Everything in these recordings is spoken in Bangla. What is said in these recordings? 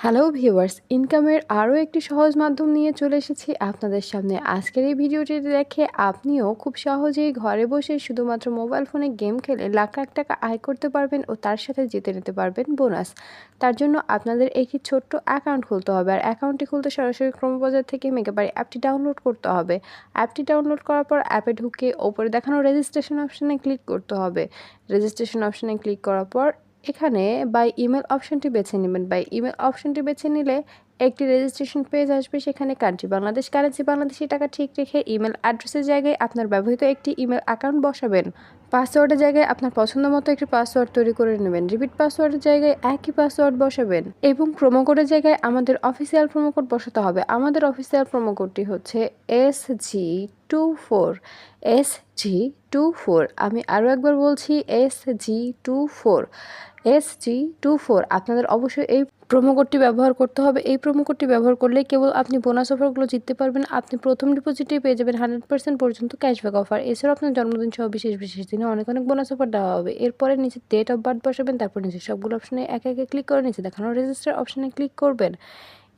হ্যালো ভিউয়ার্স, ইনকামের আরও একটি সহজ মাধ্যম নিয়ে চলে এসেছি আপনাদের সামনে। আজকের এই ভিডিওটি দেখে আপনিও খুব সহজেই ঘরে বসে শুধুমাত্র মোবাইল ফোনে গেম খেলে লাখ লাখ টাকা আয় করতে পারবেন ও তার সাথে জিতে নিতে পারবেন বোনাস। তার জন্য আপনাদের একটি ছোট্ট অ্যাকাউন্ট খুলতে হবে, আর অ্যাকাউন্টটি খুলতে সরাসরি ক্রোমবাজার থেকে মেগাবারি অ্যাপটি ডাউনলোড করতে হবে। অ্যাপটি ডাউনলোড করার পর অ্যাপে ঢুকে ওপরে দেখানো রেজিস্ট্রেশন অপশানে ক্লিক করতে হবে। রেজিস্ট্রেশন অপশানে ক্লিক করার পর এখানে বাই ইমেল অপশনটি বেছে নেবেন। বাই ইমেল অপশনটি বেছে নিলে একটি রেজিস্ট্রেশন পেজ আসবে। সেখানে কান্ট্রি বাংলাদেশ, কারেন্সি বাংলাদেশি টাকা ঠিক রেখে ইমেল অ্যাড্রেসের জায়গায় আপনার ব্যবহৃত একটি ইমেল অ্যাকাউন্ট বসাবেন। পাসওয়ার্ডের জায়গায় আপনার পছন্দ মতো একটি পাসওয়ার্ড তৈরি করে নেবেন। রিপিট পাসওয়ার্ডের জায়গায় একই পাসওয়ার্ড বসাবেন এবং প্রোমো কোডের জায়গায় আমাদের অফিসিয়াল প্রোমো কোড বসাতে হবে। আমাদের অফিসিয়াল প্রোমো কোডটি হচ্ছে SG24। SG24, আমি আরও একবার বলছি SG24। SG24, আপনাদের অবশ্যই এই প্রোমো কোডটি ব্যবহার করতে হবে। এই প্রোমো কোডটি ব্যবহার করলে কেবল আপনি বোনাস অফারগুলো জিততে পারবেন। আপনি প্রথম ডিপোজিটেই পেয়ে যাবেন 100% পর্যন্ত ক্যাশব্যাক অফার। এছাড়াও আপনার জন্মদিন সহ বিশেষ বিশেষ দিনে অনেক অনেক বোনাস অফার দেওয়া হবে। এরপরে নিচে ডেট অফ বার্থ বসাবেন, তারপর নিচে সবগুলো অপশানে একে একে ক্লিক করে নিচে দেখানো রেজিস্টার অপশানে ক্লিক করবেন।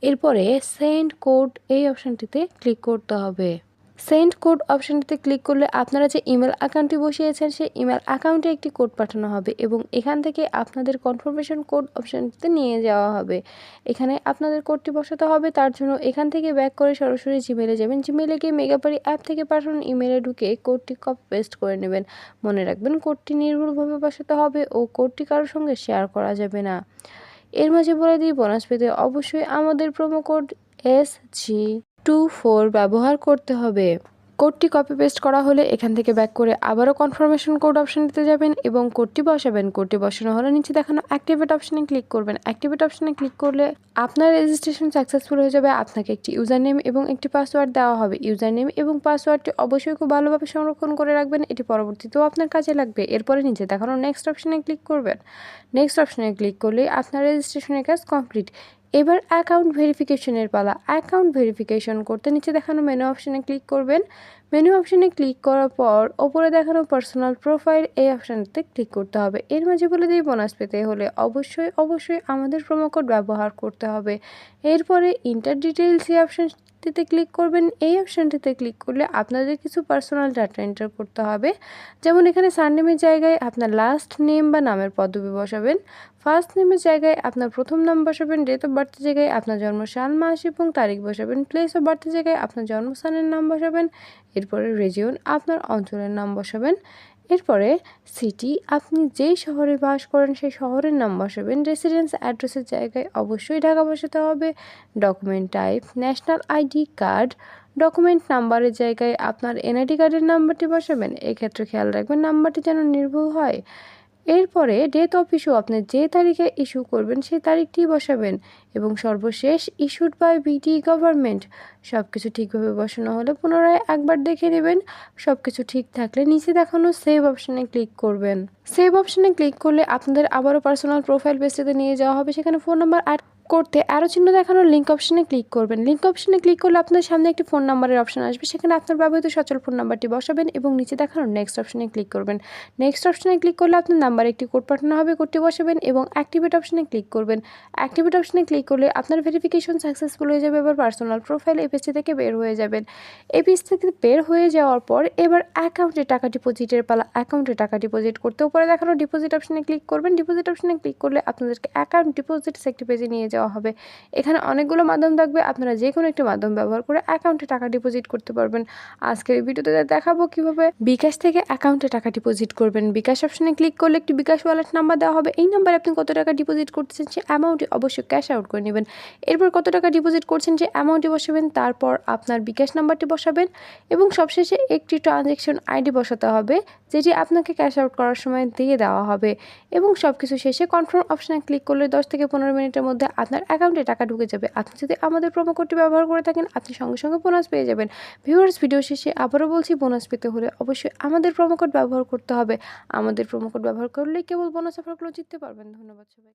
এরপরে সেন্ড কোড এই অপশানটিতে ক্লিক করতে হবে। সেন্ড কোড অপশানটিতে ক্লিক করলে আপনারা যে ইমেল অ্যাকাউন্টটি বসিয়েছেন সেই ইমেল অ্যাকাউন্টে একটি কোড পাঠানো হবে এবং এখান থেকে আপনাদের কনফার্মেশন কোড অপশানটিতে নিয়ে যাওয়া হবে। এখানে আপনাদের কোডটি বসাতে হবে। তার জন্য এখান থেকে ব্যাক করে সরাসরি জিমেলে যাবেন। জিমেলে গিয়ে মেগাবারি অ্যাপ থেকে পাঠানো ইমেলে ঢুকে কোডটি কপি পেস্ট করে নেবেন। মনে রাখবেন, কোডটি নির্ভুলভাবে বসাতে হবে ও কোডটি কারোর সঙ্গে শেয়ার করা যাবে না। এর মাঝে বলে দিই, বোনাস পেতে অবশ্যই আমাদের প্রোমো কোড SG24 ব্যবহার করতে হবে। কোডটি কপি পেস্ট করা হলে এখান থেকে ব্যাক করে আবারও কনফার্মেশন কোড অপশানটিতে যাবেন এবং কোডটি বসাবেন। কোডটি বসানো হলে নিচে দেখানো অ্যাক্টিভেট অপশানে ক্লিক করবেন। অ্যাক্টিভেট অপশানে ক্লিক করলে আপনার রেজিস্ট্রেশন সাকসেসফুল হয়ে যাবে। আপনাকে একটি ইউজার নেম এবং একটি পাসওয়ার্ড দেওয়া হবে। ইউজার নেম এবং পাসওয়ার্ডটি অবশ্যই খুব ভালোভাবে সংরক্ষণ করে রাখবেন, এটি পরবর্তীতেও আপনার কাজে লাগবে। এরপরে নিচে দেখানো নেক্সট অপশানে ক্লিক করবেন। নেক্সট অপশানে ক্লিক করলে আপনার রেজিস্ট্রেশনের কাজ কমপ্লিট। এবার অ্যাকাউন্ট ভেরিফিকেশনের পালা। অ্যাকাউন্ট ভেরিফিকেশন করতে নিচে দেখানো মেনু অপশানে ক্লিক করবেন। মেনু অপশানে ক্লিক করার পর ওপরে দেখানো পার্সোনাল প্রোফাইল এই অপশানটিতে ক্লিক করতে হবে। এর মাঝে বলে দিই, বোনাস পেতে হলে অবশ্যই আমাদের প্রোমো কোড ব্যবহার করতে হবে। এরপরে ইন্টার ডিটেইলস এই অপশানটিতে ক্লিক করবেন। এই অপশানটিতে ক্লিক করলে আপনাদের কিছু পার্সোনাল ডাটা এন্টার করতে হবে। যেমন এখানে সারনেমের জায়গায় আপনার লাস্ট নেম বা নামের পদবি বসাবেন। ফার্স্ট নেমের জায়গায় আপনার প্রথম নাম বসাবেন। ডেট অফ বার্থের জায়গায় আপনার জন্মসাল, মাস এবং তারিখ বসাবেন। প্লেস অফ বার্থের জায়গায় আপনার জন্মস্থানের নাম বসাবেন। এরপরে রিজিয়ন, আপনার অঞ্চলের নাম বসাবেন। এরপরে সিটি, আপনি যেই শহরে বাস করেন সেই শহরের নাম বসাবেন। রেসিডেন্স অ্যাড্রেসের জায়গায় অবশ্যই ঢাকা বসাতে হবে। Document type national ID card. Document নাম্বারের জায়গায় আপনার এনআইডি কার্ডের নাম্বারটি বসাবেন। এক্ষেত্রে খেয়াল রাখবেন নাম্বারটি যেন নির্ভুল হয়। এরপরে ডেট অফ ইস্যু, আপনি যে তারিখে ইস্যু করবেন সেই তারিখটি বসাবেন এবং সর্বশেষ ইস্যুড বাই বিডি গভর্নমেন্ট। সব কিছু ঠিকভাবে বসানো হলে পুনরায় একবার দেখে নেবেন। সব কিছু ঠিক থাকলে নিচে দেখানো সেভ অপশানে ক্লিক করবেন। সেভ অপশানে ক্লিক করলে আপনাদের আবারও পার্সোনাল প্রোফাইল পেজটিতে নিয়ে যাওয়া হবে। সেখানে ফোন নাম্বার অ্যাড করতে অ্যারো চিহ্ন দেখানোর লিঙ্ক অপশানে ক্লিক করবেন। লিঙ্ক অপশানে ক্লিক করলে আপনার সামনে একটি ফোন নাম্বারের অপশান আসবে। সেখানে আপনার ব্যবহৃত সচল ফোন নাম্বারটি বসাবেন এবং নিচে দেখানো নেক্সট অপশানে ক্লিক করবেন। নেক্সট অপশানে ক্লিক করলে আপনার নাম্বারে একটি কোড পাঠানো হবে। কোডটি বসাবেন এবং অ্যাক্টিভেট অপশানে ক্লিক করবেন। অ্যাক্টিভেট অপশানে ক্লিক করলে আপনার ভেরিফিকেশন সাকসেসফুল হয়ে যাবে। এবার পার্সোনাল প্রোফাইল এই পেজটি থেকে বের হয়ে যাবেন। এই পেজ থেকে বের হয়ে যাওয়ার পর এবার অ্যাকাউন্টে টাকা ডিপোজিটের পালা। অ্যাকাউন্টে টাকা ডিপোজিট করতে উপরে দেখানো ডিপোজিট অপশানে ক্লিক করবেন। ডিপোজিট অপশানে ক্লিক করলে আপনাদেরকে অ্যাকাউন্ট ডিপোজিটস একটি পেজে নিয়ে যাওয়া হবে। এখানে অনেকগুলো মাধ্যম থাকবে, আপনারা যে কোনো একটি মাধ্যম ব্যবহার করে অ্যাকাউন্টে টাকা ডিপোজিট করতে পারবেন। আজকের এই ভিডিওতে দেখাবো কিভাবে বিকাশ থেকে অ্যাকাউন্টে টাকা ডিপোজিট করবেন। বিকাশ অপশানে ক্লিক করলে একটি বিকাশ ওয়ালেট নাম্বার দেওয়া হবে। এই নাম্বারে আপনি কত টাকা ডিপোজিট করতেছেন সেই অ্যামাউন্টটি অবশ্যই ক্যাশ আউট করে নেবেন। এরপর কত টাকা ডিপোজিট করছেন সেই অ্যামাউন্টটি বসাবেন। তারপর আপনার বিকাশ নাম্বারটি বসাবেন এবং সবশেষে একটি ট্রানজ্যাকশন আইডি বসাতে হবে, যেটি আপনাকে ক্যাশ আউট করার সময় দিয়ে দেওয়া হবে। এবং সব কিছু শেষে কনফার্ম অপশানে ক্লিক করলে 10 থেকে 15 মিনিটের মধ্যে আপনার অ্যাকাউন্টে টাকা ঢুকে যাবে। আপনি যদি আমাদের প্রোমো কোডটি ব্যবহার করে থাকেন আপনি সঙ্গে সঙ্গে বোনাস পেয়ে যাবেন। ভিউয়ার্স, ভিডিও শেষে আবারও বলছি, বোনাস পেতে হলে অবশ্যই আমাদের প্রোমো কোড ব্যবহার করতে হবে। আমাদের প্রোমো কোড ব্যবহার করলেই কেবল বোনাস অফারগুলো জিততে পারবেন। ধন্যবাদ সবাইকে।